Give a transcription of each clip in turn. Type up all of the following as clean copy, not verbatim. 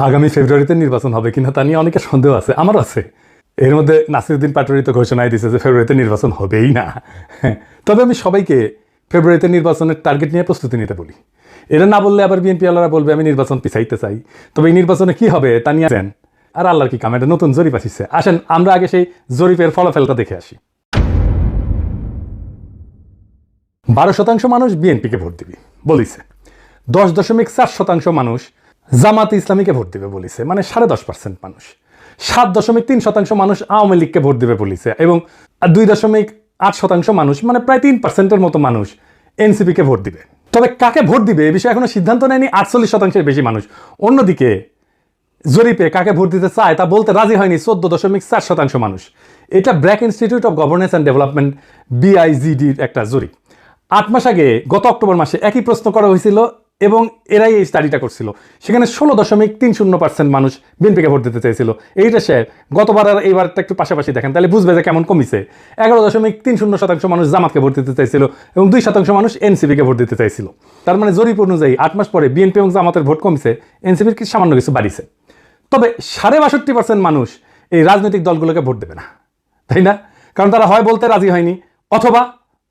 আগামী ফেব্রুয়ারিতে নির্বাচন হবে কিনা তা নিয়ে অনেকের সন্দেহ আছে, আমারও আছে। এর মধ্যে নাসিরউদ্দিন পাটোয়ারি তো ঘোষণায় দিয়েছে যে ফেব্রুয়ারিতে নির্বাচন হবেই না। তবে আমি সবাইকে ফেব্রুয়ারিতে নির্বাচনের টার্গেট নিয়ে প্রস্তুতি নিতে বলি। এটা না বললে আবার বিএনপি আলারা বলবে আমি নির্বাচন পিছাইতে চাই। তবে এই নির্বাচনে কি হবে তা নিয়ে আসেন। আর আল্লাহর কি কাম, এটা নতুন জরিপ আসিছে। আসেন আমরা আগে সেই জরিপের ফলাফলটা দেখে আসি। 12% মানুষ বিএনপিকে ভোট দিবে বলিছে, 10.4% মানুষ জামাত ইসলামীকে ভোট দিবে বলিছে, মানে 10.5% মানুষ। 7.3% মানুষ আওয়ামী লীগকে ভোট দিবে বলিছে, এবং 2.8% মানুষ, মানে প্রায় 3%-এর মতো মানুষ এনসিপিকে ভোট দিবে। তবে কাকে ভোট দিবে এ বিষয়ে এখনো সিদ্ধান্ত নেয়নি 48%-এর বেশি মানুষ। অন্যদিকে জরিপে কাকে ভোট দিতে চায় তা বলতে রাজি হয়নি 14.4% মানুষ। এটা BRAC institute of governance and development BIGDর একটা জরিপ। 8 মাস আগে গত অক্টোবর মাসে একই প্রশ্ন করা হয়েছিল এবং এরাই এই স্টাডিটা করছিল। সেখানে 16.30% মানুষ বিএনপিকে ভোট দিতে চাইছিল। এইটা সে গতবার আর এইবারটা একটু পাশাপাশি দেখেন তাহলে বুঝবে যে কেমন কমিছে। 11.30% মানুষ জামাতকে ভোট দিতে চাইছিল এবং 2% মানুষ এনসিপিকে ভোট দিতে চাইছিল। তার মানে জরিপ অনুযায়ী 8 মাস পরে বিএনপি এবং জামাতের ভোট কমছে, এনসিপির কি সামান্য কিছু বাড়িছে। তবে 62.5% মানুষ এই রাজনৈতিক দলগুলোকে ভোট দেবে না, তাই না? কারণ তারা হয় বলতে রাজি হয়নি, অথবা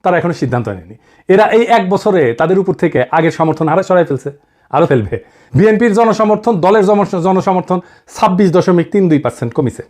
তারা এখনো সিদ্ধান্ত নেয়নি। এরা এই 1 বছরে তাদের উপর থেকে আগের সমর্থন হারা সরাই ফেলছে, আরও ফেলবে। বিএনপির জনসমর্থন, দলের জনসমর্থন 26.32% কমিছে।